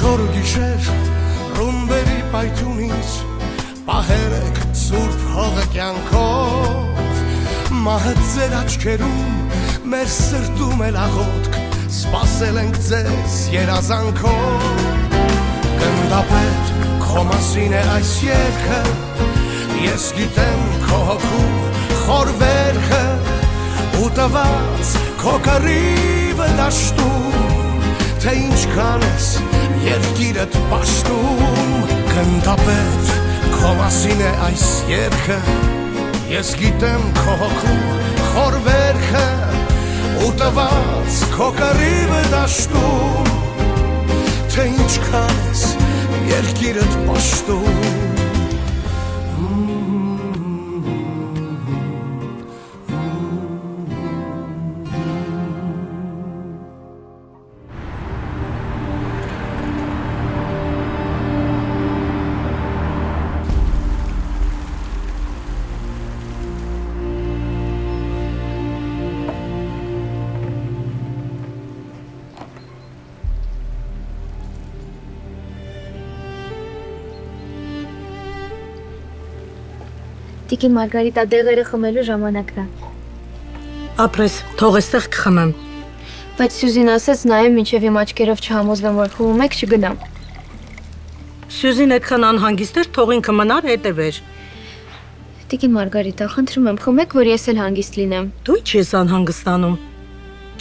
Օր գիշեր ռումբերի պայթյունից պահեր եք սուրբ հողը կյանքով մահը ձեր աչքերում մեր սրտում էլ աղոտք սպասել ենք ձեզ երազանքով գնդապետ քո մասին է այս երգը ես գիտեմ քո հոգում խոր վերքը ու տված քո կռիվը դաշտում թե ինչքան ես երկիրդ պաշտում գնդապետ քո մասին է այս երգը ես գիտեմ քո հոգում խոր վերքը ու տված քո կռիվը դաշտում թե ինչքան ես երկիրդ պաշտում Տիկին Մարգարիտա դեղերը խմելու ժամանակն է։ Ապրես, թող էստեղ կխմեմ։ Բայց Սյուզին ասեց նայեմ մինչև իմ աչքերով չհամոզվեմ, որ խմում եք, չգնամ։ Սյուզին այդքան անհանգիստ էր, թող ինքը մնար հետևեր։ Տիկին Մարգարիտա, խնդրում եմ, խմեք, որ ես էլ հանգիստ լինեմ։ Դու ի՞նչ ես անհանգստանում։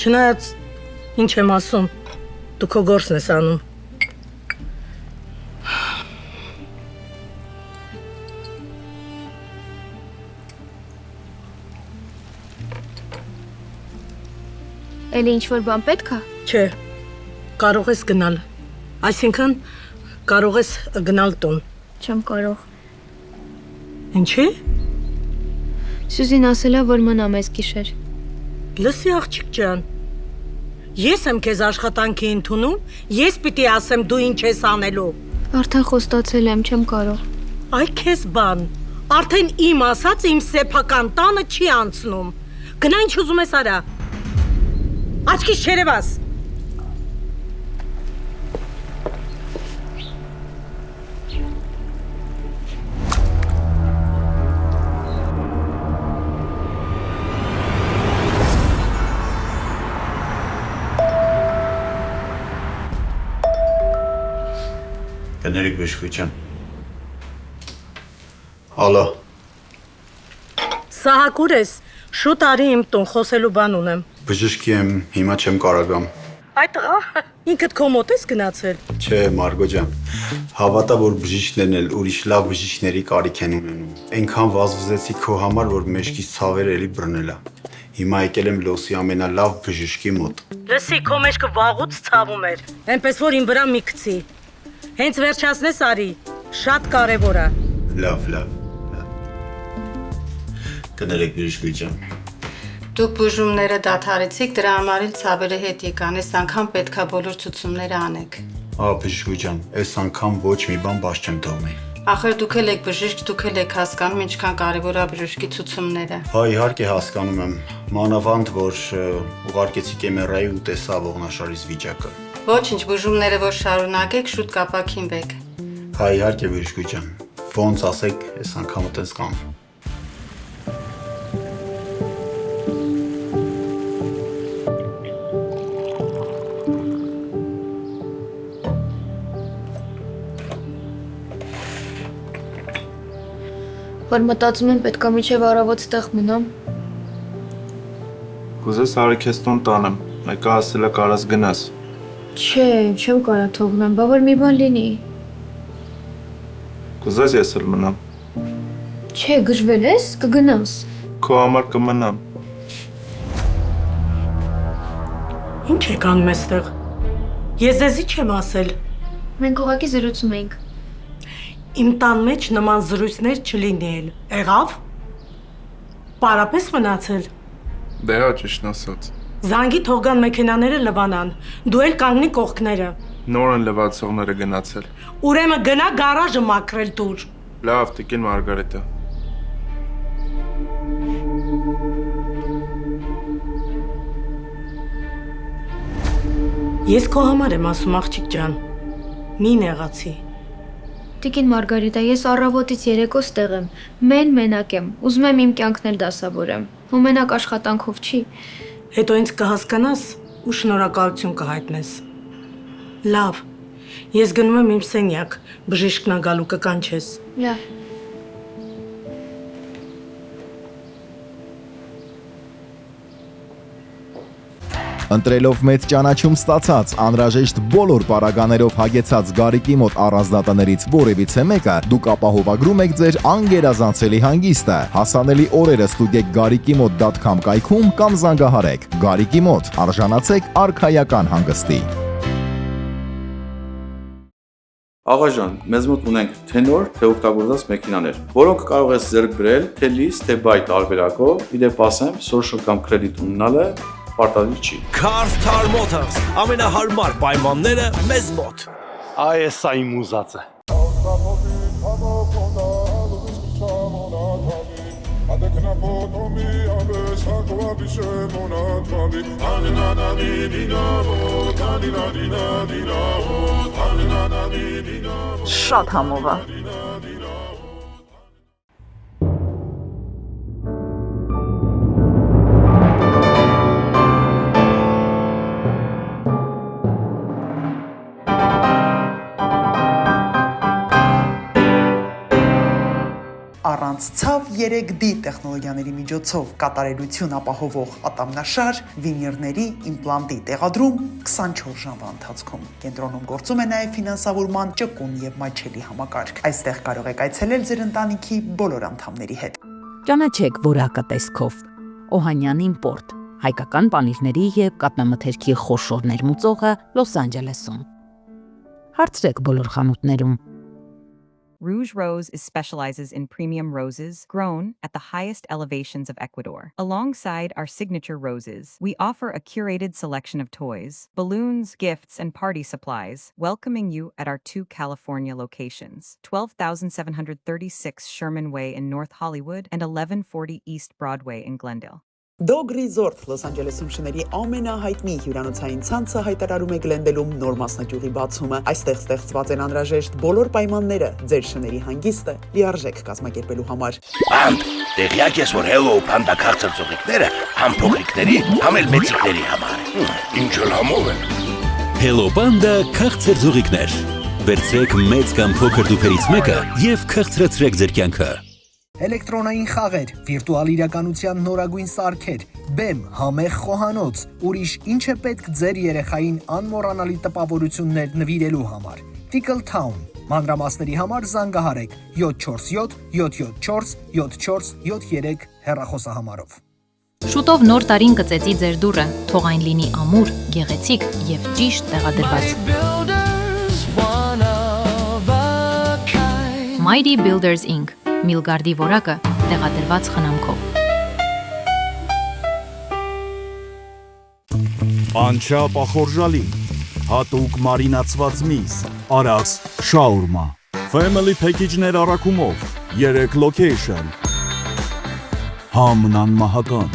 Չնայած ինչ եմ ասում, դու քո գործն ես անում։ Էլի ինչ-որ բան պետք է։ Չէ, կարող ես գնալ, այսինքն կարող ես գնալ տուն։ Չեմ կարող։ Ինչի՞։ Սյուզին ասել է, որ մնամ այս գիշեր։ Լսի աղջիկ ջան, ես եմ քեզ աշխատանքի ընդունում, ես պիտի ասեմ դու ինչ ես անելու։ Արդեն խոստացել եմ, չեմ կարող։ Այ քեզ բան, արդեն իմ ասած իմ սեփական տանը չի անցնում։ Գնա ինչ ուզում ես արա։ Աչքիս չերևաս։ Կներեք բժշկության։ Ալո։ Սահակուր ես, շուտ արի իմ տուն, խոսելու բան ունեմ։ Բժշկի եմ, հիմա չեմ կարողամ։ Այդ տղա, ինքդ քո մոտ ես գնացել։ Չէ, Մարգո ջան։ Հավատա, որ բժիշկներն էլ ուրիշ լավ բժիշկների կարիք են ունենում։ Այնքան վազվզեցի քո համար, որ մեջքից ցավերը էլի բռնելա։ Հիմա եկել եմ Լոսի ամենալավ բժշկի մոտ։ Լսի, քո մեջքը վաղուց ցավում էր, այնպես որ իմ վրա մի գցի։ Հենց վերջացնես արի, շատ կարևոր է։ Լավ։ Կներեք բժշկի ջան։ Դուք բուժումները դադարեցիք, դրա համար էլ ցավերը հետ եկան, այս անգամ պետքա բոլոր ցուցումները անեք։ Բժշկի ջան, այս անգամ ոչ մի բան բաց չեմ թողնի։ Ախր դուք էլ եք բժիշկ, դուք էլ եք հասկանում ինչքան կարևոր է բժշկի ցուցումները։ Իհարկե հասկանում եմ, մանավանդ որ ուղարկեցի կեմերայի ու տեսա ողնաշարից վիճակը։ Ոչինչ, բուժումները որ շարունակեք, շուտ կապակինվեք։ Իհարկե բժշկի ջան, ոնց ասեք, այս անգամը տես կամ։ Որ մտածում եմ պետքա միջև առավոտ ստեղ մնամ։ Կուզես արի քեզ տուն տանեմ, մեկը ասել է կարաս գնաս։ Չէ, չեմ կարա թողնեմ, բա որ մի բան լինի։ Կուզես ես էլ մնամ։ Չէ, գժվել ես, կգնաս։ Քո համար կմնամ։ Ինչ եք անում այստեղ։ Ես ձեզի չեմ ասել։ Մենք ուղղակի զրուցում էինք։ Իմ տան մեջ նման զրույցներ չլինի էլ։ Եղավ։ Պարապես մնացել։ Դե հա ճիշտն ասած։ Զանգի թող գան մեքենաները լվանան։ Դու էլ կանգնի կողքները։ Նոր են լվացողները գնացել։ Ուրեմն գնա գարաժը մաքրել դուր։ Լավ, տիկին Մարգարիտա։ Ես քո համար եմ ասում աղջիկ ջան։ Մի նեղացի։ Տիկին Մարգարիտա, ես առավոտից երեկոս տեղ եմ, մենակ եմ, ուզում եմ իմ կյանքն էլ դասավորեմ, ու մենակ աշխատանքով չի։ Հետո ինձ կհասկանաս ու շնորհակալություն կհայտնես։ Լավ, ես գնում եմ իմ սենյակ, բժիշկն ա գալու կկանչես։ Լավ։ Ընտրելով մեծ ճանաչում ստացած, անհրաժեշտ բոլոր պարագաներով հագեցած Գարիկի մոտ առանձնատներից որևիցե մեկը, դուք ապահովագրում եք ձեր անգերազանցելի հանգիստը։ Հասանելի օրերը ստուգեք garikimot.com կայքում կամ զանգահարեք։ Գարիկի մոտ արժանացեք արքայական հանգստի։ Աղաջան, մեզ մոտ ունենք թե նոր, թե օգտագործված մեքենաներ, որոնք կարող ես ձեռք բերել թե լիզ, թե բայ տարբերակով, իդեպ ասեմ, social կամ credit ունենալը պարտադիր չի։ Car Motors, ամենահարմար պայմանները մեզ մոտ։ Այս այն մուզած է։ Շատ համով է։ Առանց ցավ 3D տեխնոլոգիաների միջոցով կատարելություն ապահովող ատամնաշար, վինիրների իմպլանտի տեղադրում 24 ժամվա ընթացքում։ Կենտրոնում գործում է նաև ֆինանսավորման ճկուն եւ մատչելի համակարգ։ Այստեղ կարող եք այցելել ձեր ընտանիքի բոլոր անդամների հետ։ Ճանաչեք որակը տեսքով։ Օհանյան իմպորտ, հայկական պանիրների եւ կատնամթերքի խոշոր ներմուծողը Լոս Անջելեսում։ Հարցրեք բոլոր խանութներում։ Rouge Rose specializes in premium roses grown at the highest elevations of Ecuador. Alongside our signature roses, we offer a curated selection of toys, balloons, gifts, and party supplies, welcoming you at our 2 California locations, 12,736 Sherman Way in North Hollywood and 1140 East Broadway in Glendale. Dog Resort Los Angeles-ում շների ամենահայտնի հյուրանոցային ցանցը հայտարարում է Գլենդելում նոր մասնաճյուղի բացումը։ Այստեղ ստեղծված են անհրաժեշտ բոլոր պայմանները ձեր շների հանգիստը լիարժեք կազմակերպելու համար։ Բանդ, տեղյակ ես, որ Hello Panda քաղցր ծողիկները համ փոքրիկների, համ էլ մեծիկների համար են։ Ինչ էլ համով են։ Hello Panda քաղցր ծողիկներ։ Վերցրեք մեծ կամ փոքր դուփերից մեկը եւ քաղցրացրեք ձեր կյանքը։ Էլեկտրոնային խաղեր, վիրտուալ իրականության նորագույն սարքեր, բեմ, համեղ խոհանոց, ուրիշ ինչ է պետք ձեր երեխային անմոռանալի տպավորություններ նվիրելու համար։ Tickle Town, մանրամասների համար զանգահարեք 747 774 7473 հեռախոսահամարով։ Շուտով նոր տարին կծեծի ձեր դուռը, թող այն լինի ամուր, գեղեցիկ եւ ճիշտ տեղադրված։ Mighty Builders Inc. Միլգարդի որակը տեղադրված խնամքով։ Անչափ ախորժալի, հատուկ մարինացված միս, արած շաուրմա, Family Package-ներ առաքումով, 3 location, համն անմահական։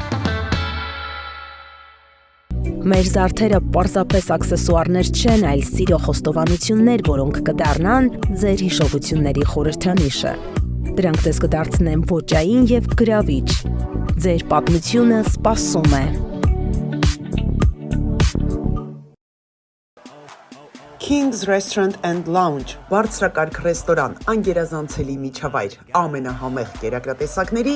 Մեր զարդերը պարզապես աքսեսուարներ չեն, այլ սիրո խոստովանություններ, որոնք կդառնան ձեր հիշողությունների խորհրդանիշը։ Դրանք ձեզ կդարձնեն ոճային եւ գրավիչ։ Ձեր պատմությունը սպասում է։ King's Restaurant and Lounge, բարձրակարգ ռեստորան, անգերազանցելի միջավայր, ամենահամեղ կերակրատեսակների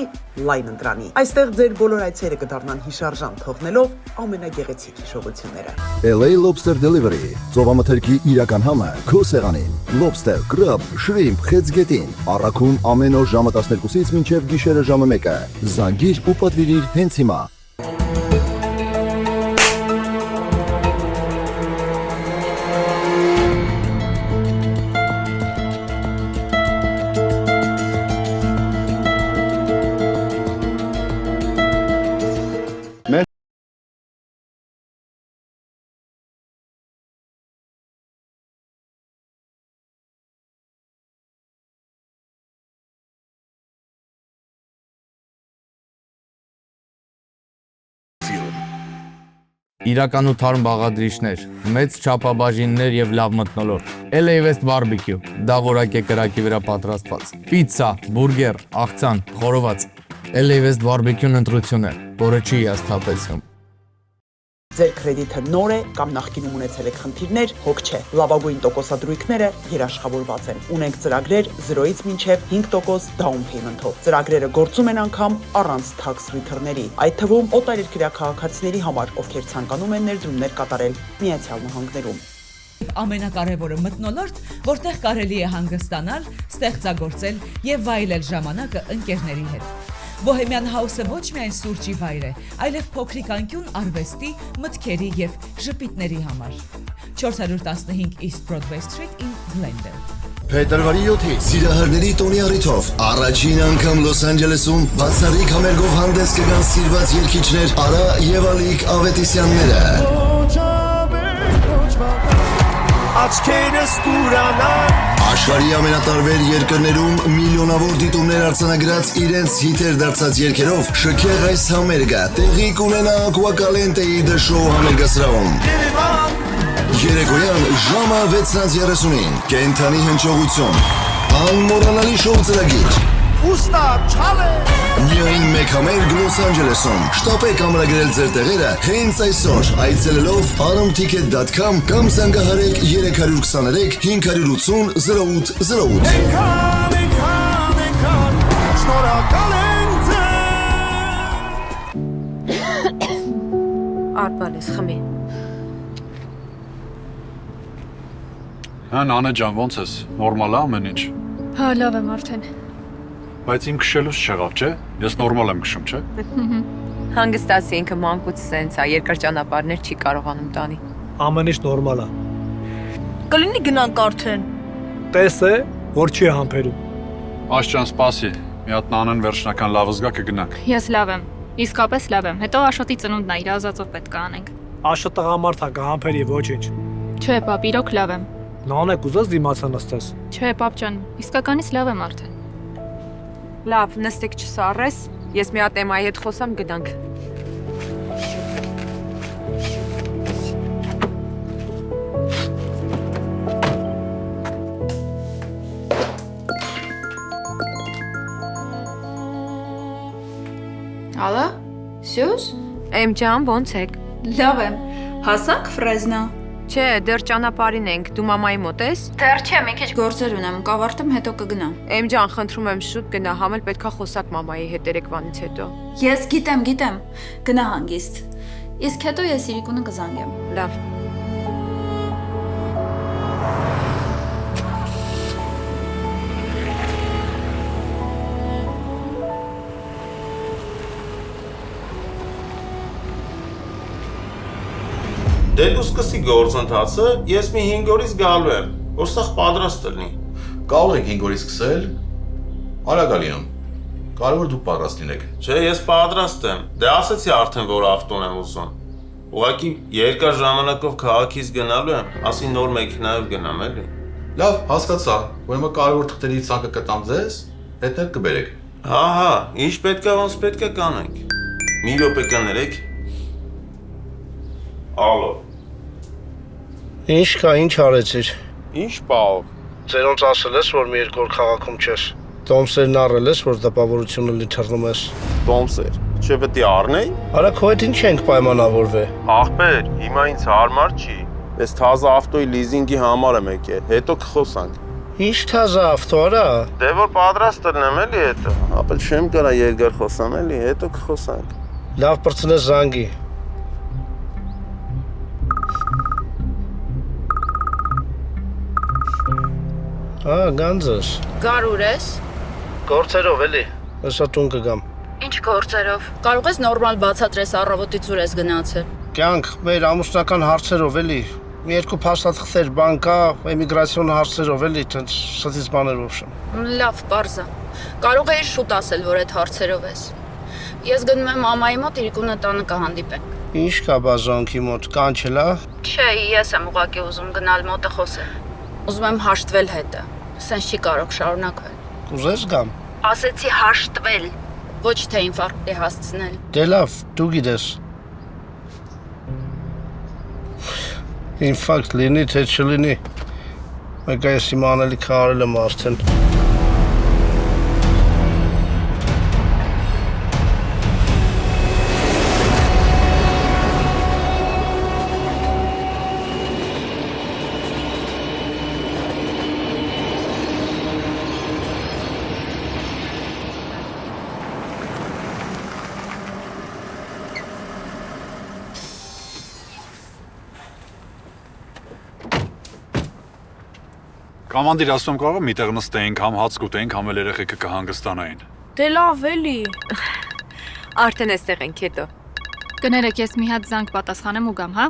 լայն ընտրանի։ Այստեղ ձեր բոլոր այցերը կդառնան հիշարժան, թողնելով ամենագեղեցիկ հիշողությունները։ LA Lobster Delivery, ծովամթերքի իրական համը, քո սեղանին։ Lobster, crab, shrimp, խեցգետին։ Առաքում ամեն օր ժամը 12-ից մինչև գիշերը ժամը 1-ը։ Զանգիր ու պատվիրիր հենց հիմա։ Իրական ու թարմ բաղադրիչներ, մեծ չափաբաժիններ եւ լավ մթնոլորտ։ LA West Barbecue, դա որակ է կրակի վրա պատրաստված։ Պիցցա, բուրգեր, աղցան, խորոված։ LA West Barbecue-ն ընտրություն է, որը չի հիասթափեցնում։ Ձեր կրեդիթը նոր է կամ նախկինում ունեցել եք խնդիրներ, հոգ չէ։ Լավագույն տոկոսադրույքները երաշխավորված են։ Ունենք ծրագրեր 0-ից մինչև 5% down payment-ով։ Ծրագրերը գործում են անգամ առանց tax return-ների, այդ թվում օտարերկրյա քաղաքացիների համար, ովքեր ցանկանում են ներդրումներ կատարել Միացյալ Նահանգներում։ Ամենակարևորը մթնոլորտ, որտեղ կարելի է հանգստանալ, ստեղծագործել եւ վայելել ժամանակը ընկերների հետ։ Bohemian House-ը ոչ միայն սուրճի վայր է, այլև փոքրիկ անկյուն արվեստի, մտքերի եւ ժպիտների համար։ 415 East Broadway Street in Glendale։ Փետրվարի 7-ին սիրահարների տոնի առիթով առաջին անգամ Լոս Անջելեսում բացառիկ համերգով հանդես կգան սիրված երգիչներ Արա եւ Ալիկ Ավետիսյանները։ Աչքերս կուրանան Աշխարհի ամենատարբեր երկրներում միլիոնավոր դիտումներ արձանագրած իրենց հիթեր դարձած երգերով շքեղ այս համերգը տեղի կունենա Aquacalente-ի The Show համերգասրահում։ Երեկոյան ժամը 6:30-ին կենթանի հնչողություն անմոռանալի շոու ծրագիր Ուստա չալե Միայն մեկ համերգ Լոս Անջելեսում շտապեք ամրագրել ձեր տեղերը հենց այսօր այցելելով aramticket.com կամ զանգահարեք 323 580 0808 Շնորհակալ ենք Արբալես խմի Հա Նանե ջան ոնց ես նորմալ է ամեն ինչ Հա լավ եմ արդեն Բայց իմ քշելուց չեղավ, չէ? Ես նորմալ եմ քշում, չէ? Հանգստացի ինքը մանկուց սենց է, երկար ճանապարհներ չի կարողանում տանի։ Ամեն ինչ նորմալ է։ Կլինի գնանք արդեն։ Տես է, որ չի համբերում։ Աշճան, սպասի։ Մի հատ Նանեն վերջնական լավ զգա կգնանք։ Ես լավ եմ, իսկապես լավ եմ, հետո Աշոտի ծնունդն է, իր ազատով պետք է անենք։ Աշոտը տղամարդ է, կհամբերի ոչինչ։ Չէ, պապ, իրոք լավ եմ։ Նանե կուզես դիմացա նստես։ Չէ, պապ ջան, իսկականից լավ եմ արդեն։ Լավ, նստեք չսառես, ես մի հատ Էմայի հետ խոսամ գնանք։ Ալա, Սյուզ? Էմ ջան, ոնց եք։ Լավ եմ, հասանք Ֆրեզնա։ Չէ, դեռ ճանապարհին ենք, դու մամայի մոտ ես։ Դեռ չէ, մի քիչ գործեր ունեմ, կավարտեմ, հետո կգնամ։ Էմ ջան, խնդրում եմ շուտ գնա, համ էլ պետքա խոսակ մամայի հետ երեկվանից հետո։ Ես գիտեմ, գնա հանգիստ։ Իսկ հետո ես Իրիկունը կզանգեմ։ Լավ։ Դե դու սկսի գործընթացը, ես մի 5 օրից գալու եմ, որ սաղ պատրաստ լինի։ Կարող եք 5 օրից սկսել, արագ ալիամ, կարևոր դուք պատրաստ լինեք։ Չէ, ես պատրաստ եմ, դե ասեցի արդեն, որ ավտոն եմ ուզում։ Ուղղակի երկար ժամանակով քաղաքից գնալու եմ, ասի նոր մեքենայով գնամ էլի։ Լավ, հասկացա, ուրեմն կարևոր թղթերի ցանկը կտամ ձեզ, հետներ կբերեք։ Հա, ինչ պետքա, ոնց պետքա կանենք։ Մի րոպե կներեք։ Ալո։ Ինչ կա, ինչ արեցիր։ Ինչ պահով։ Ձերոնց ասել ես, որ մի երկու օր քաղաքում չես։ Տոմսերն առել ես, որ դպավորությունը լիթռնում ես։ Տոմսեր, չէ պետք է առնեի։ Արա քո հետ ինչ ենք պայմանավորվել։ Ախպեր, հիմա ինձ հարմար չի։ Ես թազա ավտոյի լիզինգի համար եմ եկել, հետո կխոսանք։ Ինչ թազա ավտո արա։ Դե որ պատրաստ լինեմ էլի հետո։ Ապա չեմ կարա երկար խոսամ էլի, հետո կխոսանք։ Լավ բրցնես զանգի։ Հա, գանձես։ Գարուր ես։ Գործերով էլի։ Հեսա տուն կգամ։ Ինչ գործերով։ Կարող ես նորմալ բացատրես առավոտից ուր ես գնացել։ Կյանք մեր ամուսնական հարցերով էլի։ Մի երկու փաստաթղթեր, բանկա, էմիգրացիոն հարցերով էլի, տենց ստից բաներով շեմ։ Լավ, պարզա։ Կարող էիր շուտ ասել, որ այդ հարցերով ես։ Ես գնում եմ մամայի մոտ, Իրիկունը տանը կհանդիպենք։ Ինչ կա բազոնքի մոտ, կանչել ա։ Չէ, ես եմ ուղղակի ուզում գնալ մոտը խոսել։ Ուզում եմ հաշտվել հետը։ Սենց չի կարող շարունակվել։ Կուզես գամ։ Ասեցի հաշտվել, ոչ թե ինֆարկտի հասցնել։ Դե լավ, դու գիտես։ ինֆարկտ լինի, թե չլինի։ Մեկ այս իմ անելիքը արել եմ արդեն։ Կամանդիր, ասում կարող եմ միտեղ նստեինք, համ հաց կուտեինք, համ էլ երեխեքը կհանգստանային։ Դե լավ էլի։ Արդեն էստեղ ենք հետո։ Կներեք, ես մի հատ զանգ պատասխանեմ ու գամ, հա։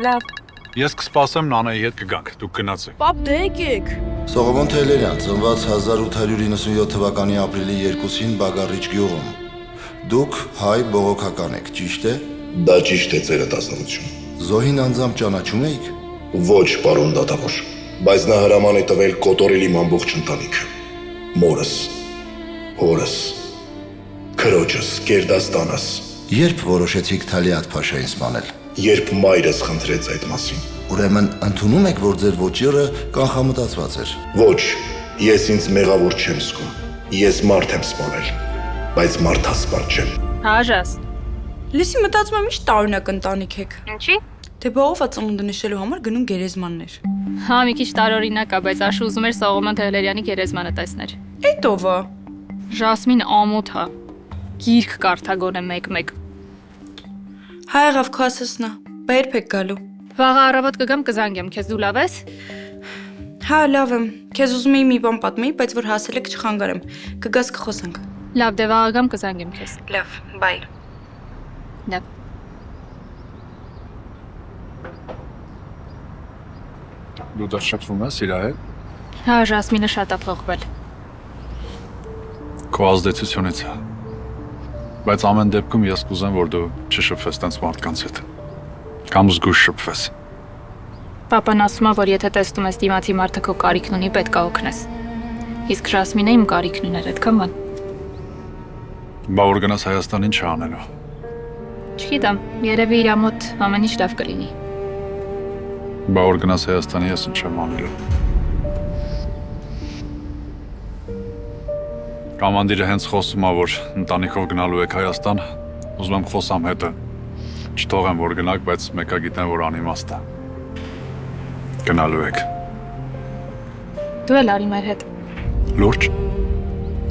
Լավ։ Ես կսպասեմ Նանայի հետ կգանք, դուք գնացեք։ Պապ, դե եկեք։ Սողոմոն Թեյլերյան, ծնված 1897 թվականի ապրիլի 2-ին Բագարիչ գյուղում։ Դուք հայ բողոքական եք, ճիշտ է։ Դա ճիշտ է, ծերատասնություն։ Զոհին անձամբ ճանաչում եք։ Ոչ, պարոն դատավոր, բայց նա հրաման է տվել կոտորել իմ ամբողջ ընտանիքը։ Մորս, հորս, քրոջս, գերդաստանս։ Երբ որոշեցիք Թալիաթ Փաշային սպանել։ Երբ մայրս խնդրեց այդ մասին։ Ուրեմն ընդունում եք, որ ձեր ոճիրը կանխամտածված էր։ Ոչ, ես ինձ մեղավոր չեմ զգում։ Ես մարդ եմ սպանել, բայց մարդասպան չեմ։ Հաժաս։ Լիսի մտածում եմ ինչ տարօրինակ ընտանիք եք։ Ինչի՞։ Թե բողոքա ծնունդը նշելու համար գնում գերեզմաններ։ Հա, մի քիչ տարօրինակ է, բայց Աշը ուզում էր Սողոմոն Թեյլերյանի գերեզմանը տեսներ։ Էդ ով է։ Ժասմին ամոթ է։ Գիրք կարդա գոնե մեկ-մեկ։ Հա եղավ քո ասածնա։ Բա երբ եք գալու։ Վաղը առավոտ կգամ կզանգեմ, քեզ դու լավ ես։ Հա, լավ եմ։ Քեզ ուզում էի մի բան պատմեի, բայց որ հասել եք չխանգարեմ։ Կգաս կխոսենք։ Լավ, դե վաղը գամ կզանգեմ քեզ։ Լավ, բայ։ Լավ։ Դու դեռ շփվում ես իր հետ։ Հա, Ժասմինը շատ է փոխվել։ Քո ազդեցությունից է։ Բայց ամեն դեպքում ես կուզեմ, որ դու չշփվես տենց մարդկանց հետ։ Կամ զգուշ շփվես։ Պապան ասում է, որ եթե տեսնում ես դիմացի մարդը քո կարիքն ունի, պետք է օգնես։ Իսկ Ժասմինը իմ կարիքն ուներ, այդքան բան։ Բա որ գնաս Հայաստան ինչ անելու։ Չգիտեմ, երևի իր մոտ ամեն ինչ լավ կլինի։ Բա որ գնաս Հայաստանի ես ինչ եմ անելու։ Կամանդիրը հենց խոսում է, որ ընտանիքով գնալու եք Հայաստան, ուզում եմ խոսամ հետը։ Չթողեմ, որ գնաք, բայց մեկը գիտեմ, որ անիմաստ է։ Գնալու եք։ Դու էլ արի մեր հետ։ Լուրջ։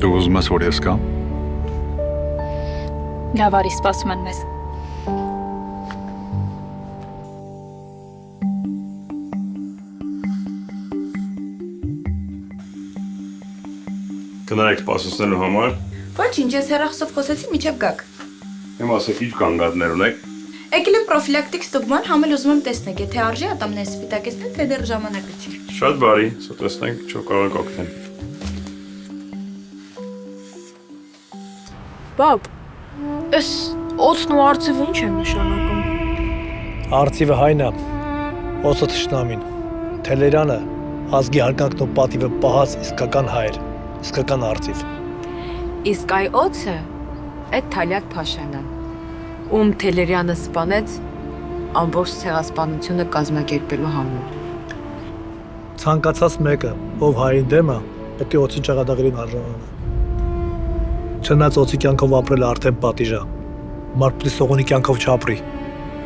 Դու ուզում ես, որ ես գամ։ Լավ արի, սպասում են մեզ։ Կներեք սպասեցնելու համար։ Ոչինչ, ես հեռախոսով խոսեցի, միջև գաք։ Իմ ասեք, ինչ կանգադներ ունեք։ Եկել եմ պրոֆիլակտիկ ստուգման, համ էլ ուզում եմ տեսնեք, եթե արժի ատամներս սպիտակեցնել, թե դեռ ժամանակը չի։ Շատ բարի, սա տեսնենք, ինչ կարող եք օգնել։ Բաբ, այս օծն ու արծիվը ինչ են նշանակում։ Արծիվը հայն է, օծը թշնամին։ Թեյլերյանը ազգի հարգանքն ու պատիվը պահած իսկական հայր, իսկական արծիվ։ Իսկ այ օծը այդ Թալիաթ Փաշան է, ում Թեյլերյանը սպանեց ամբողջ ցեղասպանությունը կազմակերպելու համար։ Ցանկացած մեկը, ով հային դեմ է, պետք է օծի ճաղադաղերին արժանանա։ Չնայած օծի կյանքով ապրելը արդեն պատիժ է։ Մարդ պիտի սողունի կյանքով չապրի,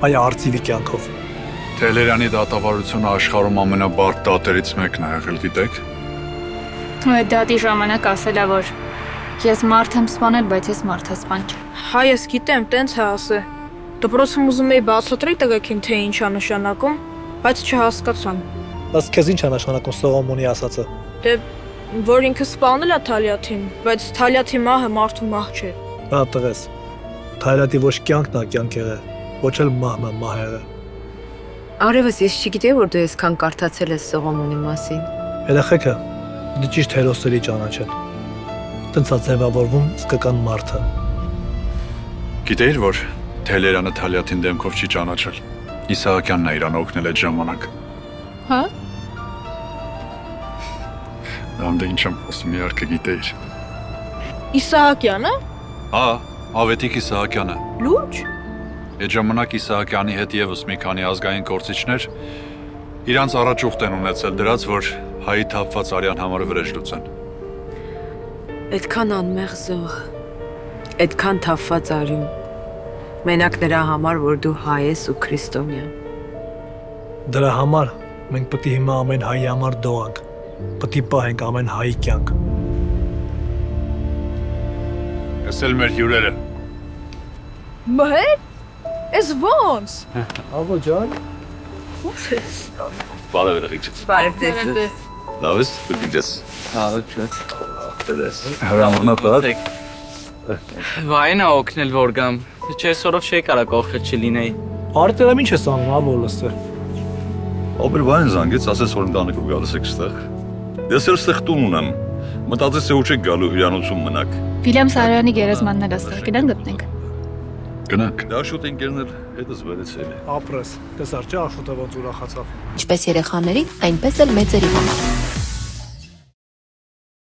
այլ արծիվի կյանքով։ Թեյլերյանի դատավարությունը աշխարհում ամենաբարդ դատերից մեկն է եղել, գիտեք։ Այդ դատի ժամանակ ասելա, որ ես մարդ եմ սպանել, բայց ես մարդասպան չեմ։ Հա, ես գիտեմ, տենց է ասը։ Դպրոցում ուզում էի բացատրել տղեկին, թե ինչ է նշանակում, բայց չհասկացան։ Բայց քեզ ինչ է նշանակում Սողոմոնի ասածը։ Դե որ ինքը սպանել է Թալիաթին, բայց Թալիաթի մահը մարդու մահ չէ։ Հա, տղես։ Թալիաթի ոչ կյանքն է կյանք եղել, ոչ էլ մահն է մահ եղել։ Արևս, ես չգիտեի, որ դու այսքան կարդացել ես Սողոմոնի մասին։ Երեխեքը դի ճիշտ հերոսների ճանաչեն։ Տենց է ձևավորվում իսկական մարդը։ Գիտեիր, որ Թեյլերյանը Թալիաթին դեմքով չի ճանաչել։ Իսահակյանն է իրան օգնել այդ ժամանակ։ Հա։ Դե ինչ եմ խոսում, իհարկե գիտեիր։ Իսահակյանը։ Հա, Ավետիք Իսահակյանը։ Լուրջ։ Այդ ժամանակ Իսահակյանի հետ եւս մի քանի ազգային գործիչներ Իրանց առաջուխտ են ունեցել դրած, որ հայի թափված արյան համարը վրեժ լուծեն։ Այդքան անմեղ զոհ, այդքան թափված արյուն։ Մենակ նրա համար, որ դու հայ ես ու քրիստոնյա։ Դրա համար մենք պետք է հիմա ամեն հայի համար դողանք։ Պետք է պահենք ամեն հայի կյանք։ Ես էլ մեր հյուրերը։ Մհեր? Ես ոնց։ Ավո ջան։ Ո՞ց ես։ Բարև եղիքից։ Բարև ձեզ։ Լավ ես, դուք ես։ Դες։ Հրամանա տակ։ Վայնա օգնել որ գամ։ Չեսօրով չի կարա կողքը չլինեի։ Արտերամ ինչ ես անում, ավո լստը։ Աբր վայն զանգեց, ասես որ ընտանիքով գալիս եք ստեղ։ Ես էլ ստեղ տուն ունեմ։ Մտածես ու չեք գալու հյուրանոցում մնաք։ Վիլյամ Սարյանի գերեզմանն էլ աստեղ գնանք գտնենք։ Գնանք։ Դա շուտ ընկերներ հետս վերեցել է։ Ապրես, տեսար չէ աշոտը ոնց ուրախացավ։ Ինչպես երեխաների, այնպես էլ մեծերի համար։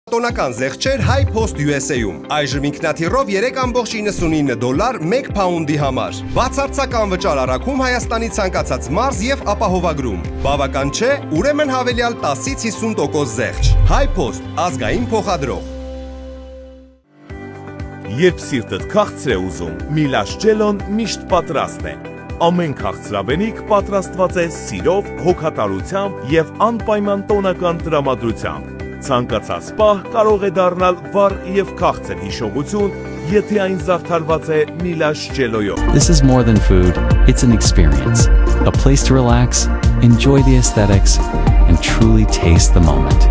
Տոնական զեղչեր High Post USA-ում։ Այժմ ինքնաթիռով $3.99 1 փաունդի համար։ Բացարձակ անվճար առաքում Հայաստանի ցանկացած մարզ եւ ապահովագրում։ Բավական չէ, ուրեմն հավելյալ 10-ից 50% զեղչ։ High Post ազգային փոխադրող։ Երբ սիրտդ քաղցր է ուզում, Միլաշճելոն միշտ պատրաստ է։ Ամեն քաղցրավենիք պատրաստված է սիրով, հոգատարությամբ եւ անպայման տոնական տրամադրությամբ։ Ցանկացած պահ կարող է դառնալ վառ եւ քաղցր հիշողություն, եթե այն զարդարված է Միլաշճելոյով։ This is more than food, it's an experience. A place to relax, enjoy the aesthetics, and truly taste the moment.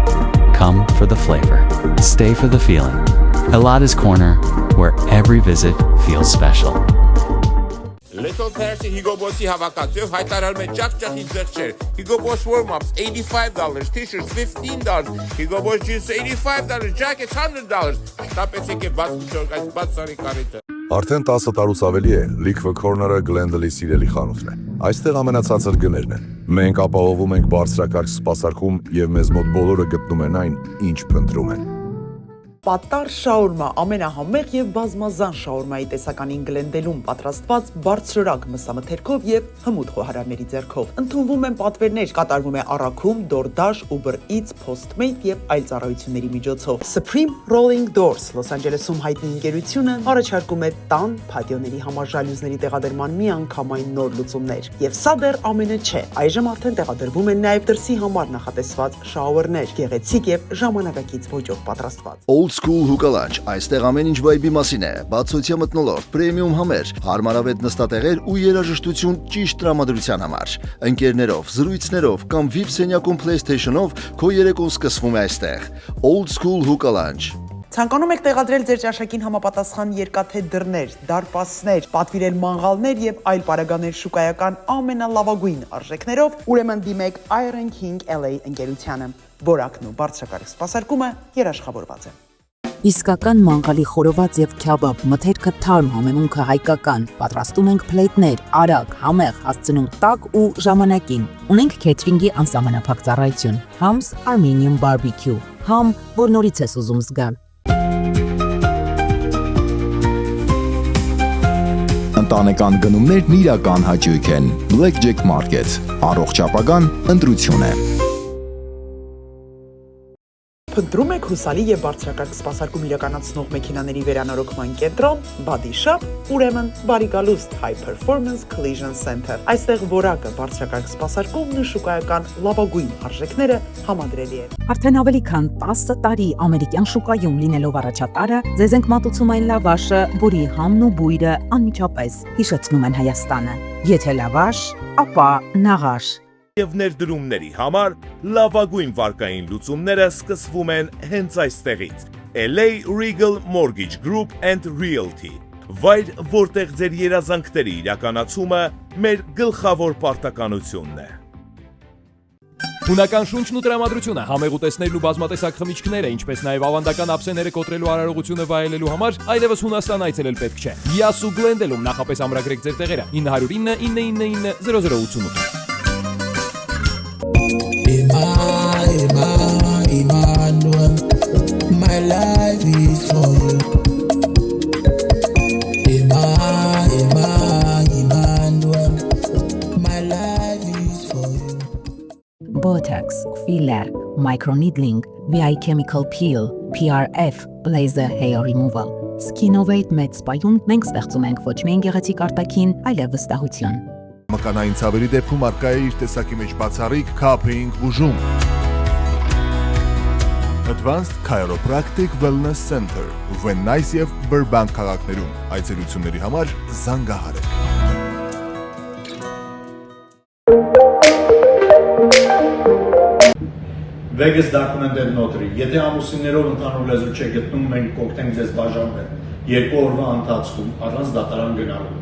Come for the flavor, stay for the feeling. Elada's Corner, where every visit feels special. Little Percy Hugo Boss'i հավաքածուով հայտարարում է ճախճախի զեղչեր։ Hugo Boss warm-ups $85, t-shirts $15, Hugo Boss jeans $85, jackets $100։ Շտապեցեք եւ բաց սարի կարիճը։ Արդեն 10 տարուց ավելի է Liquor Corner-ը Glendale-ի սիրելի խանութն է։ Այստեղ ամենացածր գներն են։ Մենք ապահովում ենք բարձրակարգ սպասարկում եւ մեզ մոտ բոլորը գտնում են այն, ինչ փնտրում են։ Պատար շաուրմա ամենահամեղ եւ բազմազան շաուրմայի տեսականին Գլենդելում պատրաստված բարձրորակ մսամթերքով եւ հմուտ խոհարարների ձեռքով։ Ընդունվում են պատվերներ, կատարվում է առաքում, DoorDash, Uber Eats, Postmate եւ այլ ծառայությունների միջոցով։ Supreme Rolling Doors Լոս Անջելեսում հայտնի ընկերությունը առաջարկում է տան փատիոների համար ժալյուզների տեղադրման միանգամայն նոր լուծումներ։ Եվ սա դեռ ամենը չէ։ Այժմ արդեն տեղադրվում են նաեւ դրսի համար նախատեսված շաուերներ, գեղեցիկ եւ ժամանակակից ոճով պատրաստված։ Old School Hookah Lounge, այստեղ ամեն ինչ վայբի մասին է, բացօթյա մթնոլորտ, պրեմիում համեր, հարմարավետ նստատեղեր ու երաժշտություն ճիշտ տրամադրության համար։ Ընկերներով, զրույցներով կամ VIP սենյակում PlayStation-ով քո երեկոն սկսվում է այստեղ։ Old School Hookah Lounge։ Ցանկանում եք տեղադրել ձեր ճաշակին համապատասխան երկաթե դռներ, դարպասներ, պատվիրել մանգալներ եւ այլ պարագաներ շուկայական ամենալավագույն արժեքներով, ուրեմն դիմեք Iron King LA ընկերությանը։ Որակն ու բարձրակարգ սպասարկումը երաշխավորված է։ Իսկական մանգալի խորոված եւ քյաբաբ, մթերքը թարմ, համեմունքը հայկական։ Պատրաստում ենք փլեյթներ, արագ, համեղ, հասցնում տաք ու ժամանակին։ Ունենք քեթրինգի անսահմանափակ ծառայություն։ Ham's Armenian Barbecue։ Ham, որ նորից ես ուզում զգալ։ Ընտանեկան գնումներն իրական հաճույք են։ Blackjack Market։ Առողջ ապագան ընտրություն է։ Փնտրում եք հուսալի եւ բարձրակարգ սպասարկում իրականացնող մեքենաների վերանորոգման կենտրոն, Body Shop, ուրեմն Բարիկալուստ High Performance Collision Center։ Այստեղ որակը, բարձրակարգ սպասարկումն ու շուկայական լավագույն արժեքները համադրելի են։ Արդեն ավելի քան 10 տարի ամերիկյան շուկայում լինելով առաջատարը, ձեզ ենք մատուցում այն լավաշը, որի համն ու բույրը անմիջապես հիշեցնում են Հայաստանը։ Եթե լավաշ, ապա նաղաշ։ Եվ ներդրումների համար լավագույն վարկային լուծումները սկսվում են հենց այստեղից։ LA Regal Mortgage Group and Realty։ Վայր, որտեղ ձեր երազանքների իրականացումը մեր գլխավոր պարտականությունն է։ Հունական շունչն ու տրամադրությունը, համեղ ուտեստներն ու բազմատեսակ խմիչքները, ինչպես նաև ավանդական ափսեները կոտրելու արարողությունը վայելելու համար այլևս Հունաստան այցելել պետք չէ։ Յասու Գլենդելում նախապես ամրագրեք ձեր տեղերը 909 999 0088։ Emmanuel, my life is for you. Emmanuel, my life is for you. Botox, filler, microneedling, VI chemical peel, PRF, laser hair removal։ Skinnovate մեծ սպայում մենք ստեղծում ենք ոչ միայն գեղեցիկ արտաքին, այլև վստահություն։ Մկանային ցավերի դեպքում արկա է իր տեսակի մեջ բացառիկ Capring բուժում։ Advanced Chiropractic Wellness Center, Venice եւ Burbank քաղաքներում։ Այցելությունների համար զանգահարեք։ Vegas documented notary։ Եթե ամուսիններով ընդհանուր լեզու չեք գտնում, մենք կօգնենք ձեզ բաժանվել 2 օրվա ընթացքում առանց դատարան գնալու։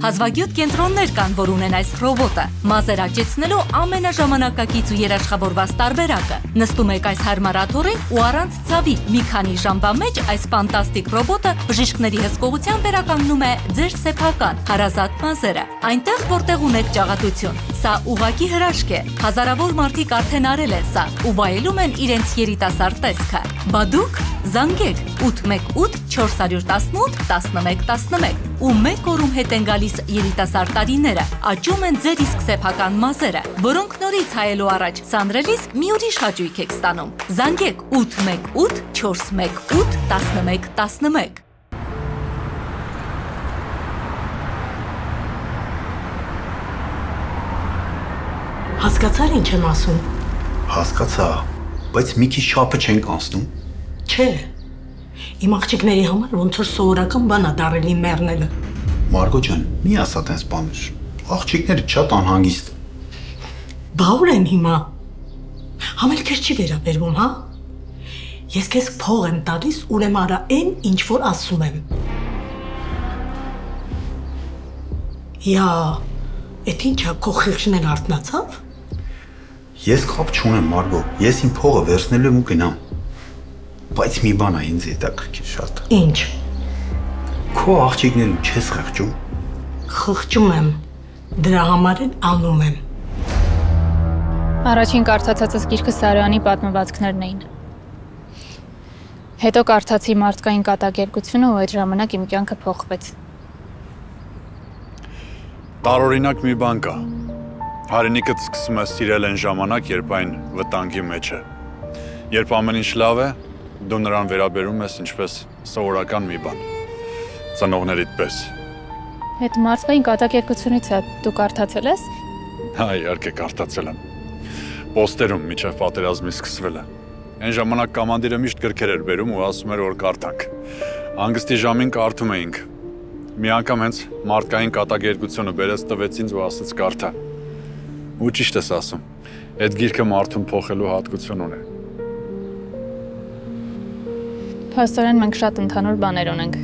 Հազվագյուտ կենտրոններ կան, որ ունեն այս ռոբոտը։ Մազեր աճեցնելու ամենաժամանակակից ու երաշխավորված տարբերակը։ Նստում եք այս հարմար աթոռին ու առանց ցավի մի քանի ժամվա մեջ այս ֆանտաստիկ ռոբոտը բժիշկների հսկողությամբ վերականգնում է ձեր սեփական հարազատ մազերը։ Այնտեղ, որտեղ ունեք ճաղատություն։ Սա ուղղակի հրաշք է։ Հազարավոր մարդիկ արդեն արել են սա ու վայելում են իրենց երիտասարդ տեսքը։ Բա դուք զանգեք 818 418 1111 ու մեկ օրում հետ են գալիս երիտասարդ տարիները, աճում են ձեր իսկ սեփական մազերը, որոնք նորից հայելու առաջ սանրելիս մի ուրիշ հաճույք եք ստանում։ Զանգեք 818 418 1111։ Հասկացար ինչ եմ ասում։ Հասկացա, բայց մի քիչ չափը չենք անցնում։ Չէ։ Իմ աղջիկների համար ոնց որ սովորական բան է դառելի մեռնելը։ Մարգո ջան, մի ասա տես բաներ։ Աղջիկները շատ անհանգիստ։ Բա ուր են հիմա։ Համելքեր չի վերաբերվում, հա։ Ես քեզ փող եմ տալիս, ուրեմն արա այն, ինչ որ ասում եմ։ Յա, էդ ինչա քո խիղճն էլ արթնացավ։ Ես կապ չունեմ, Մարգո։ Ես իմ փողը վերցնելու եմ ու գնամ։ Բայց մի բան է ինձ հետաքրքիր շատ։ Ինչ։ Քո աղջիկներն չես խղճում։ Խղճում եմ։ Դրա համար էլ անում եմ։ Առաջին կարդացածս գիրքը Սարոյանի պատմվածքներն էին։ Հետո կարդացի մարդկային կատակերգությունը ու այդ ժամանակ իմ կյանքը փոխվեց։ Տարօրինակ մի բան կա։ Հայրենիքդ սկսում է սիրել այն ժամանակ, երբ այն վտանգի մեջ է։ Երբ ամեն ինչ լավ է, դու նրան վերաբերում ես ինչպես սովորական մի բան։ Ծնողներիդ պես։ Այդ մարդկային կատակերգությունից է դու կարդացել ես։ Հա, իհարկե կարդացել եմ։ Պոստերում միջև պատերազմի սկսվելը։ Այն ժամանակ կամանդիրը միշտ գրքեր էր բերում ու ասում էր, որ կարդանք։ Հանգստի ժամին կարդում էինք։ Մի անգամ հենց մարդկային կատակերգությունը բերեց տվեց ինձ ու ասաց կարդա։ Ու ճիշտ ես ասում։ Այդ գիրքը մարդուն փոխելու հատկություն ունի։ Փաստորեն մենք շատ ընդհանուր բաներ ունենք։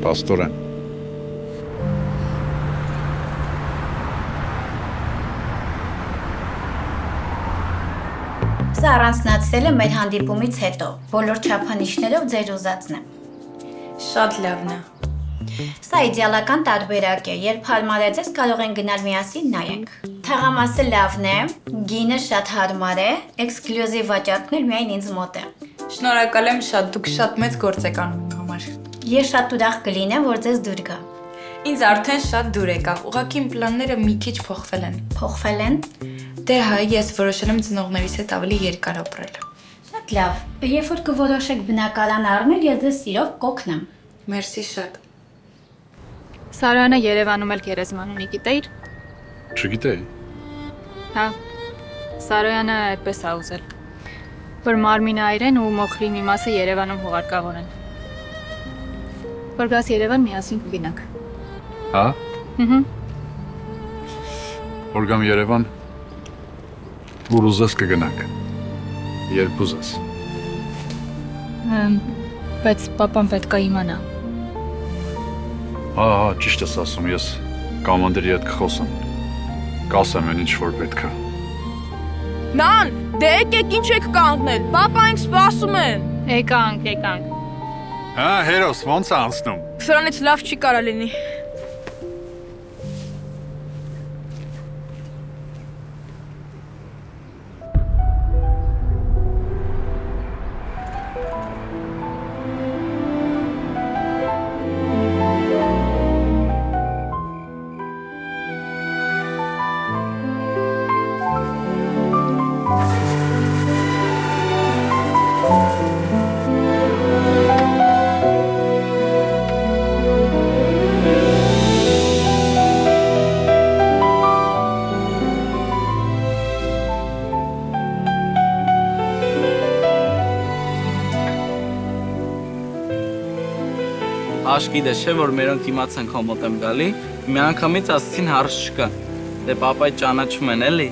Փաստորեն։ Սա առանձնացրել է մեր հանդիպումից հետո, բոլոր չափանիշներով ձեր ուզածն է։ Շատ լավն է։ Սա իդեալական տարբերակ է, երբ հարմար է ձեզ կարող են գնալ միասին նայենք։ Թաղամասը լավն է, գինը շատ հարմար է, էքսկլյուզիվ վաճառքներ միայն ինձ մոտ է։ Շնորհակալ եմ շատ, դուք շատ մեծ գործ եք անում իմ համար։ Ես շատ ուրախ կլինեմ, որ ձեզ դուր գա։ Ինձ արդեն շատ դուր եկավ, ուղղակի իմ պլանները մի քիչ փոխվել են։ Փոխվել են։ Դե հա, ես որոշել եմ ծնողներիս հետ ավելի երկար ապրել։ Շատ լավ։ Երբ որ կորոշեք բնակարան առնել, ես ձեզ սիրով կօգնեմ։ Մերսի շատ։ Սարոյանը Երևանում էլ գերեզման ունի, գիտեիր։ Չգիտեի։ Հա։ Սարոյանը այդպես է ուզել, որ Մարմինը այրեն ու մոխրի մի մասը Երևանում հուղարկավորեն։ Որ գաս Երևան միասին կգնանք։ Հա։ Ահա։ Որ գամ Երևան, որ ուզես կգնանք։ Երբ ուզես։ Բայց պապան պետք է իմանա։ Հա, ճիշտ ես ասում, ես կամանդիրի հետ կխոսեմ։ Կասեմ այն ինչ որ պետք է։ Նան, դե եկեք ինչ եք կանգնել, պապայինք սպասում են։ Եկանք։ Հա, հերոս, ոնց է անցնում։ Սրանից լավ չի կարա լինի։ Աշկիդը չէ, որ մերոնք իմացան քո մոտ եմ գալի, մի անգամից ասացին հարց չկա։ Դե պապայի ճանաչում են էլի։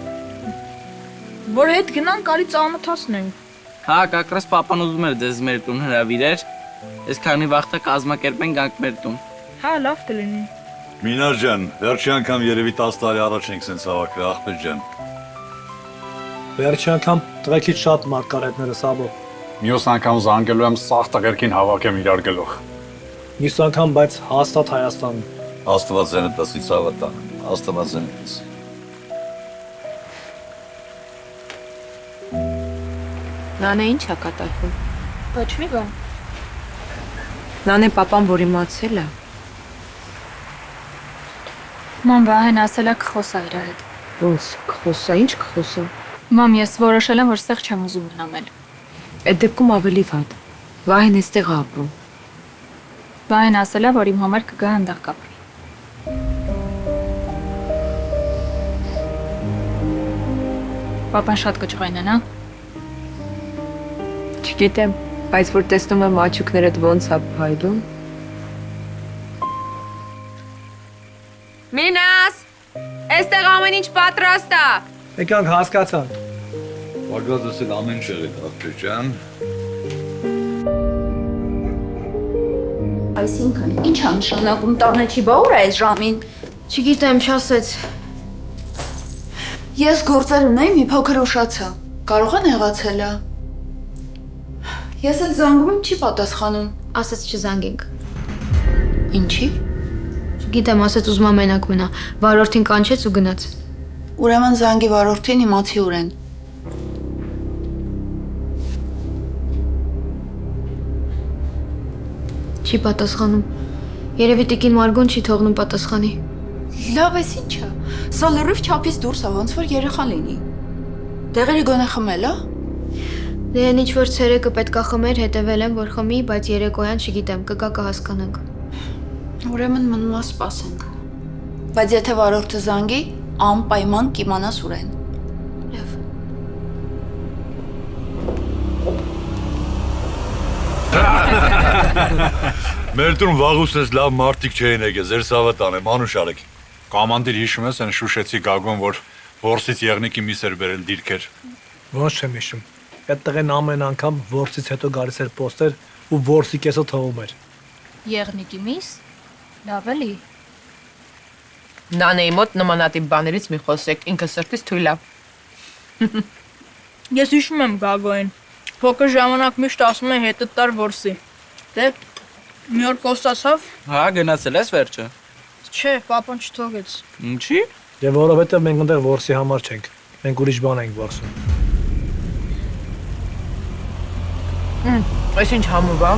Որ հետ գնան կարի ծանոթացնենք։ Հա, կակրես պապան ուզում էր դες մեր տուն հրավիրեր, ես քանի վաղտա կազմակերպեն գանք մեր տուն։ Հա, լավ կլինի։ Մինար ջան, վերջի անգամ երևի 10 տարի առաջ ենք սենց հավաքվել, աղբեր ջան։ Վերջի անգամ տղեկից շատ մարդ կար հետները Սաբո։ Մյուս անգամ զանգելու եմ սաղ տղերքին հավաքեմ իրար գլուխ։ Մյուս անգամ բայց հաստատ Հայաստանում։ Աստված ձենը տասի ցավատա, Աստված ձենը տասի։ Նանե ինչ է կատարվում։ Ոչ մի բան։ Նանե պապան որ իմացել է։ Մամ Վահեն ասել է կխոսա իր հետ։ Ոնց կխոսա, ինչ կխոսա։ Մամ, ես որոշել եմ, որ ստեղ չեմ ուզում մնալ։ Այդ դեպքում ավելի վատ։ Վահեն էստեղ է ապրում։ Վահեն ասել է, որ իմ համար կգա այնտեղ կապրի։ Պապան շատ կճղային են, հա։ Չգիտեմ, բայց որ տեսնում եմ աչուկներդ ոնց է փայլում։ Մինաս, այստեղ ամեն ինչ պատրաստ է։ Եկանք հասկացան։ Բարգազս էլ ամեն չեղի աղբեր ջան։ Այսինքն, ինչ է նշանակում տանը չի բա ուր է այս ժամին։ Չգիտեմ, չասեց։ Ես գործեր ունեի, մի փոքր ուշացա։ Կարող է նեղացել է։ Ես էլ զանգում եմ, չի պատասխանում։ Ասեց չզանգենք։ Ինչի։ Չգիտեմ, ասեց ուզում է մենակ մնա։ Վարորդին կանչեց ու գնաց։ Ուրեմն զանգի վարորդին իմացի ուր են։ Չի պատասխանում։ Երևի տիկին Մարգոն չի թողնում պատասխանի։ Լավ էս ինչ է։ Սա լրիվ չափից դուրս է, ոնց որ երեխա լինի։ Դեղերը գոնե խմել է։ Դե այն ինչ որ ցերեկը պետքա խմեր, հետևել եմ որ խմի, բայց երեկոյան չգիտեմ, կգա կհասկանանք։ Ուրեմն մնում է սպասենք։ Բայց եթե վարորդը զանգի, անպայման կիմանաս ուր են։ Լավ։ Մեր տուն վաղուց ես լավ մարդիկ չէին եկել, ձեր սավատան եմ, անուշ արեք։ Կամանդիր հիշում ես այն շուշեցի գագոն, որ որսից եղնիկի միս էր բերել դիրքեր։ Ոնց չեմ հիշում։ Այդ տղեն ամեն անգամ որսից հետո գալիս էր պոստեր ու որսի կեսը թվում էր։ Եղնիկի միս։ Լավ էլի։ Նանեի մոտ նմանատիպ բաներից մի խոսեք, ինքը սրտից թույլ է։ Ես հիշում եմ Գագոին։ Փոքր ժամանակ միշտ ասում է հետը տար որսի։ Դե մի օր կոստացավ։ Հա, գնացել ես վերջը։ Չէ, պապան չթողեց։ Ինչի։ Եվ որովհետև մենք այնտեղ որսի համար չենք։ Մենք ուրիշ բան ենք որսում։ Այս ինչ համով է։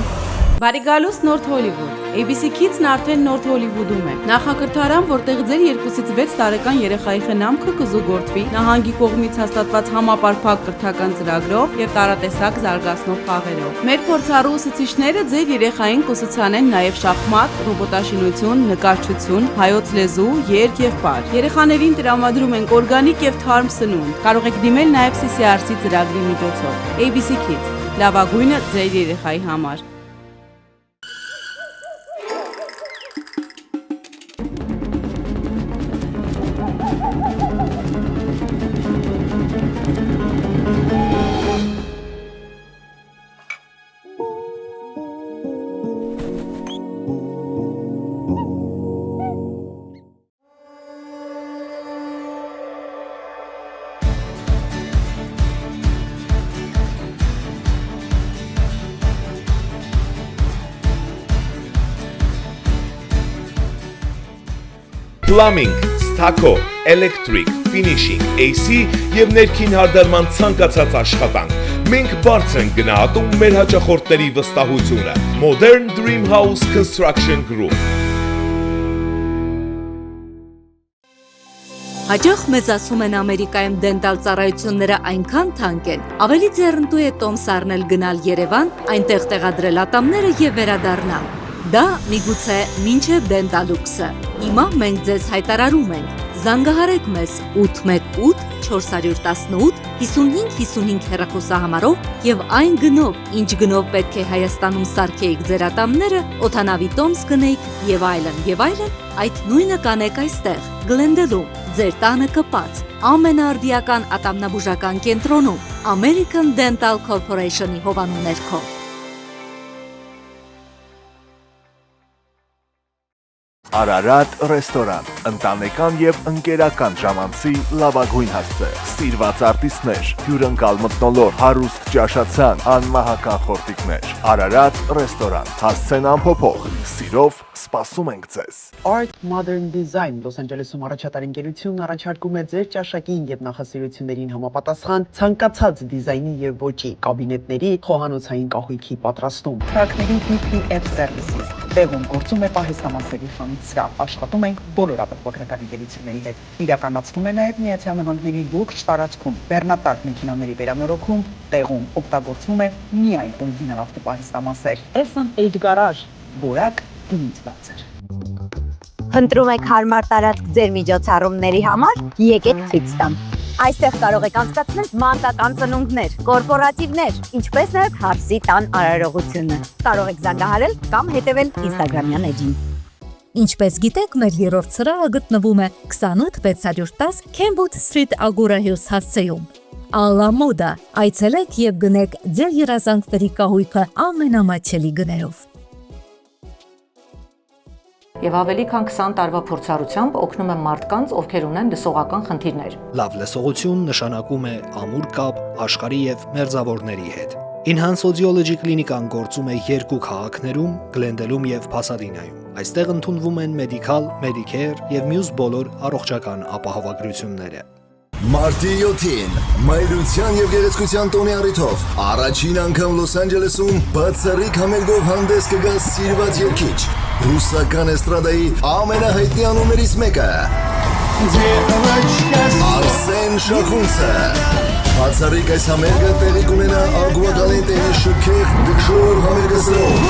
Բարի գալուս Նորթ Հոլիվուդ։ ABC Kids-ն արդեն Նորթ Հոլիվուդում է։ Նախակրթարան, որտեղ ձեր 2-ից 6 տարեկան երեխայի խնամքը կզուգորդվի նահանգի կողմից հաստատված համապարփակ կրթական ծրագրով եւ տարատեսակ զարգացնող խաղերով։ Մեր փորձառու ուսուցիչները ձեր երեխային կուսուցանեն նաեւ շախմատ, ռոբոտաշինություն, նկարչություն, հայոց լեզու, երգ եւ պար։ Երեխաներին տրամադրում ենք օրգանիկ եւ թարմ սնունդ։ Կարող եք դիմել նաեւ CCRC ծրագրի միջոցով։ ABC Kids լավագույնը ձեր երեխայի համար։ Plumbing, Stucco, Electric, Finishing, AC եւ ներքին հարդարման ցանկացած աշխատանք։ Մենք բարձր ենք գնահատում մեր հաճախորդների վստահությունը։ Modern Dream House Construction Group։ Հաճախ մեզ ասում են Ամերիկայում դենտալ ծառայությունները այնքան թանկ են, ավելի ձեռնտու է տոմս առնել գնալ Երևան, այնտեղ տեղադրել ատամները եւ վերադառնալ։ Դա միգուցե մինչև Դենտալուքսը։ Հիմա մենք ձեզ հայտարարում ենք. զանգահարեք մեզ 818 418 5555 հեռախոսահամարով եւ այն գնով, ինչ գնով պետք է Հայաստանում սարքեիք ձեր ատամները, օդանավի տոմս գնեիք եւ այլն, այդ նույնը կանեք այստեղ, Glendale-ում, ձեր տանը կպած, ամենաարդիական ատամնաբուժական կենտրոնում, American Dental Corporation-ի հովանու ներքո։ Արարատ ռեստորան, ընտանեկան եւ ընկերական ժամանցի լավագույն հասցե, սիրված արտիստներ, հյուրընկալ մթնոլորտ, հարուստ ճաշացան, անմահական խորտիկներ, Արարատ ռեստորան, հասցեն ամփոփող, սիրով սպասում ենք ձեզ։ Art Modern Design Los Angeles-ում առաջատար ընկերությունն առաջարկում է ձեր ճաշակին եւ նախասիրություններին համապատասխան ցանկացած դիզայնի եւ ոճի կաբինետների, խոհանոցային կահույքի պատրաստում, թրաքների PPF Services, տեղում գործում է պահեստամասերի խանութ, աշխատում ենք բոլոր ապահովական ընկերությունների հետ, իրականացվում է նաեւ Միացյալ Նահանգների ողջ տարածքում բեռնատար մեքենաների վերանորոգում, տեղում օգտագործվում է միայն օրիգինալ ավտոպահեստամասեր, S&H Garage, որակ ինձ բացեր։ Խնդրում եք հարմար տարածք ձեր միջոցառումների համար, եկեք ցույց տամ։ Այստեղ կարող եք անցկացնել մանկական ծնունդներ, կորպորատիվներ, ինչպես նաև հարսի տան արարողությունը։ Կարող եք զանգահարել կամ հետևել Instagram-յան էջին։ Ինչպես գիտեք, մեր երրորդ սրահը գտնվում է 28610 Kenwood Street Agora Hills հասցեում։ Alla Moda, այցելեք եւ գնեք ձեր երազանքների կահույքը ամենամատչելի գներով։ Եվ ավելի քան 20 տարվա փորձառությամբ օգնում եմ մարդկանց, ովքեր ունեն լսողական խնդիրներ։ Լավ լսողություն նշանակում է ամուր կապ աշխարհի եւ մերձավորների հետ։ Enhance Audiology կլինիկան գործում է 2 քաղաքներում՝ Glendale-ում եւ Pasadena-ում։ Այստեղ ընդունվում են Medical, Medicare եւ մյուս բոլոր առողջական ապահովագրությունները։ Մարտի 7-ին մայրության եւ գեղեցկության տոնի առիթով առաջին անգամ Լոս Անջելեսում բացառիկ համերգով հանդես կգա սիրված երգիչ, ռուսական էստրադայի ամենահայտնի անուններից մեկը Արսեն Շախունցը։ Բացառիկ այս համերգը տեղի կունենա Agua Caliente-ի շքեղ դժոր համերգասրահում։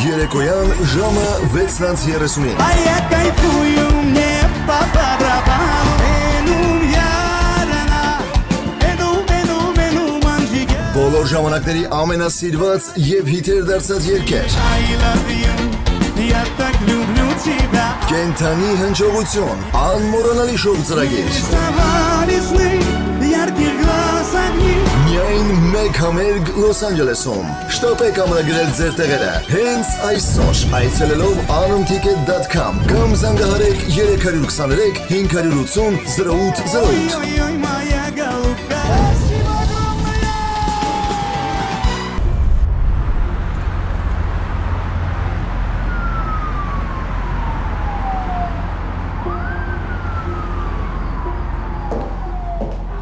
Երեկոյան ժամը 6:30-ին։ Բոլոր ժամանակների ամենասիրված եւ հիթեր դարձած երգեր։ Կենթանի հնչողություն, անմոռանալի շոու ծրագիր։ Միայն մեկ համերգ Լոս Անջելեսում։ Շտապեք ամրագրել ձեր տեղերը հենց այսօր այցելելով anumticket.com կամ զանգահարեք 323 580 0808։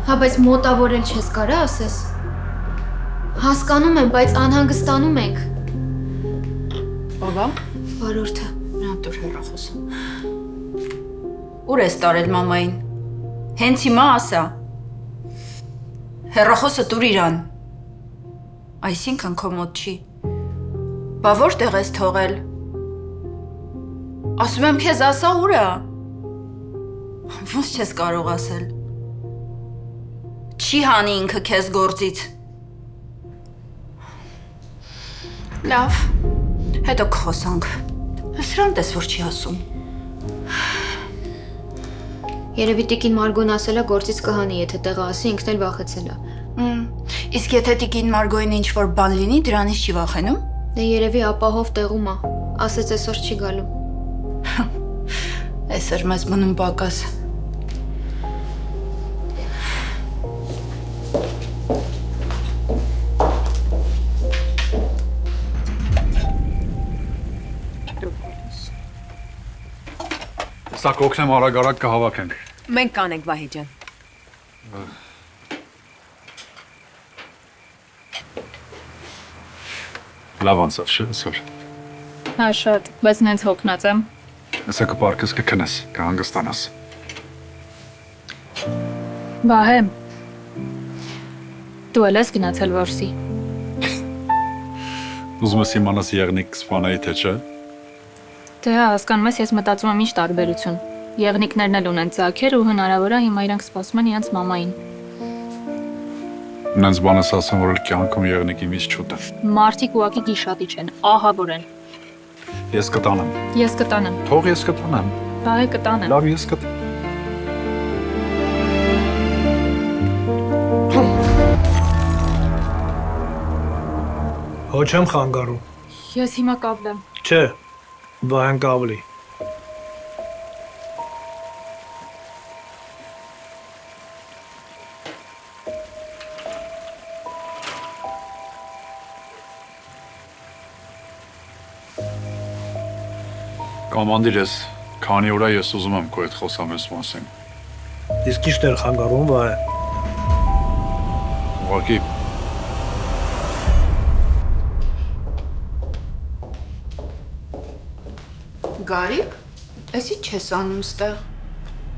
Հա, բայց մոտավորել չես կարա ասես։ Հասկանում եմ, բայց անհանգստանում ենք։ Բաբա, վարորդը։ Նա դուր հեռախոսը։ Ուր ես տարել մամային։ Հենց հիմա ասա։ Հեռախոսը դուր իրան։ Այսինքն քո մոտ չի։ Բա որտեղ ես թողել։ Ասում եմ քեզ ասա ուր է։ Ոնց չես կարող ասել։ Չի հանի ինքը քեզ գործից։ Լավ, հետո կխոսանք։ Սրան տես որ չի ասում։ Երևի տիկին Մարգոն ասել է գործից կհանի, եթե տեղը ասի, ինքն էլ վախեցել է։ Իսկ եթե տիկին Մարգոյին ինչ-որ բան լինի, դրանից չի վախենում։ Դե երևի ապահով տեղում է, ասեց այսօր չի գալու։ Այսօր մեզ մնում պակաս։ Սա կօգնեմ արագ կհավաքենք։ Մենք կանենք, Վահի ջան։ Լավ անցավ, չէ՞, այսօր։ Հա, շատ, բայց նենց հոգնած եմ։ Հեսա կպարկես կքնես, կհանգստանաս։ Վահե, դու էլ ես գնացել որսի։ Ուզում ես իմանաս եղնիկ կսպանայի թե չէ։ Դե հա, հասկանում ես, ես մտածում եմ ինչ տարբերություն։ Եղնիկներն էլ ունեն ծագեր ու հնարավոր է հիմա իրանք սպասում են իրենց մամային։ Նենց բանս ասեմ, որ էլ կյանքում եղնիկի միս չուտը։ Մարդիկ ուղակի գիշատիչ են, ահավոր են։ Ես կտանեմ։ Ես կտանեմ։ Թող ես կտանեմ։ Բաղի կտանեմ։ Լավ, ես կտանեմ։ Ոչ եմ խանգարում։ Ես հիմա կապլեմ։ Չէ, վահեն կավլի։ Կոմանդիր ես, քանի օր է ես ուզում եմ քո հետ խոսամ այս մասին։ Իսկ ի՞նչն էր խանգարում, վահե։ Ուղղակի Գարիկ, ես ի՞նչ ես անում ստեղ։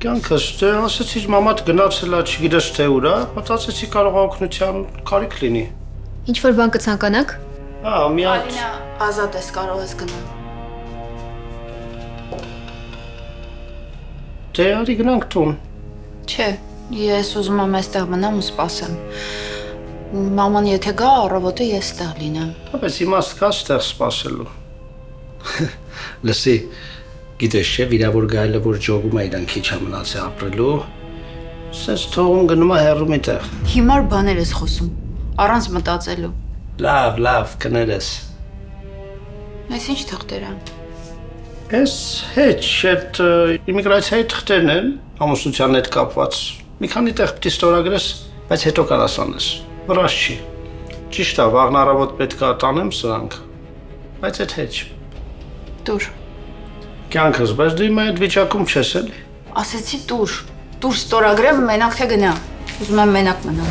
Կյանքս, դե ասեցիր մամատ գնացել է, չգիտես թե ուր է, մտածեցի կարող օգնության կարիք լինի։ Ինչ որ բան կցանկանաք։ Հա, մի հատ Արինա, ազատ ես կարող ես գնալ։ դե արի գնանք տուն։ Չէ, ես ուզում եմ այստեղ մնամ ու սպասեմ։ Մաման եթե գա առավոտը ես ստեղ լինեմ։ Բայց իմաստ կա ստեղ սպասելու։ Լսի, գիտես չէ, վիրավոր գայլը որ ջոգում է իրան քիչ է մնացել ապրելու, սենց թողում գնում է հեռու մի տեղ։ Հիմար բաներ ես խոսում, առանց մտածելու։ Լավ, կներես։ Այս ինչ թղթեր են։ Ես հետ շետ իմիգրացիայի թղթերն են, ամուսնության հետ կապված։ Մի քանի տեղ պիտի ստորագրես, բայց հետո կարաս անես։ Վրաշ չի։ Ճիշտ է, վաղն առավոտ պետք է տանեմ սրանք, բայց այդ հետ։ Տուր։ Կյանքս, բայց դու իմ այդ վիճակում չես էլի։ Ասեցի տուր ստորագրեմ, մենակ թե գնա։ Ուզում եմ մենակ մնամ։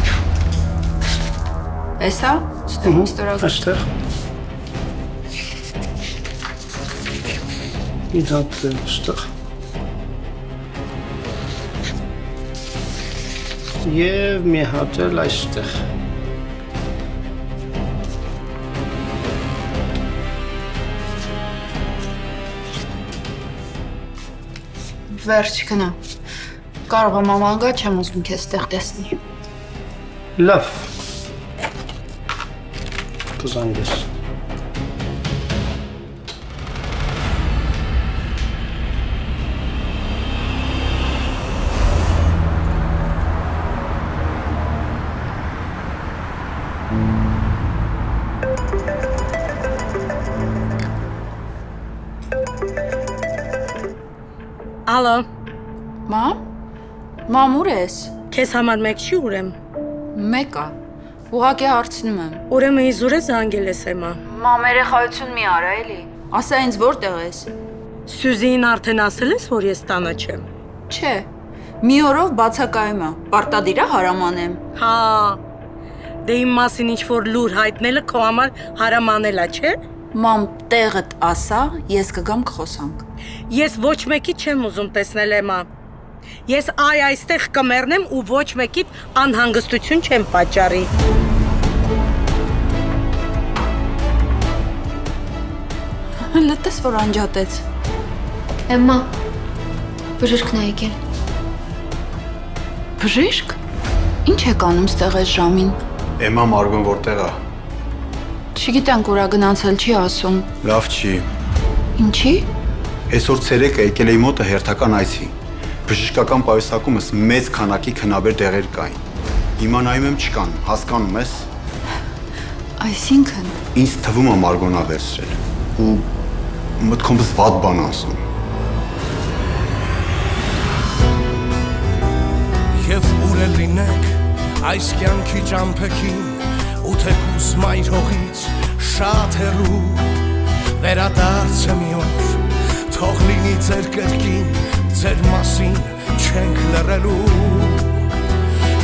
Էսա, ստեղ ստորագրեմ։ Այստեղ։ Մի հատ ստեղ։ Եվ մի հատ էլ այստեղ։ Վերջ գնա։ Կարող եմ մաման գա, չեմ ուզում քեզ ստեղ տեսնի։ Լավ։ Կզանգես։ Ալո։ Մամ, ուր ես։ Քեզ համար մեկ չի ուրեմ։ Մեկ է։ Ուղղակի հարցնում եմ։ Ուրեմն իզուր է զանգել ես էմա։ Մամ, երեխայություն մի արա էլի։ Ասա ինձ որտեղ ես։ Սյուզիին արդեն ասել ես, որ ես տանը չեմ։ Չէ։ Մի օրով բացակայում է։ Պարտադիր է հարամանեմ։ Հա։ Դե իմ մասին ինչ որ լուր հայտնելը քո համար հարամանել է, չէ՞։ Մամ, տեղդ ասա, ես կգամ կխոսանք։ Ես ոչ մեկի չեմ ուզում տեսնել էմա։ Ես այստեղ կմեռնեմ ու ոչ մեկիդ անհանգստություն չեմ պատճառի։ Լտես որ անջատեց։ Էմմա, բժիշկն է եկել։ Բժիշկ։ Ինչ եք անում ստեղ այս ժամին։ Էմա Մարգոն որտեղ է։ Չգիտենք ուրա գնացել, չի ասում։ Լավ չի։ Ինչի։ Այսօր ցերեկը եկել էի մոտը հերթական այցի։ Բժշկական պայուսակումս մեծ քանակի քնաբեր դեղեր կային։ Հիմա նայում եմ չկան, հասկանում ես։ Այսինքն։ Ինձ թվում է Մարգոնա վերցրել ու մտքումս վատ բան ասում։ Եվ ուր էլ լինեք այս կյանքի ճամփեքին ու թեկուզ մայր հողից շատ հեռու վերադարձը մի օր թող լինի ձեր կրկին ձեր մասին չենք լռելու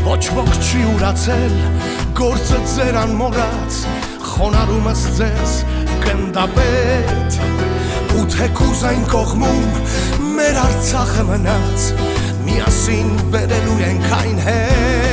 ոչ ոք չի ուրացել գործը ձեր անմոռաց խոնարհումս ձեզ գնդապետ ու թեկուզ այն կողմում մեր Արցախը մնաց միասին բերելու ենք այն հետ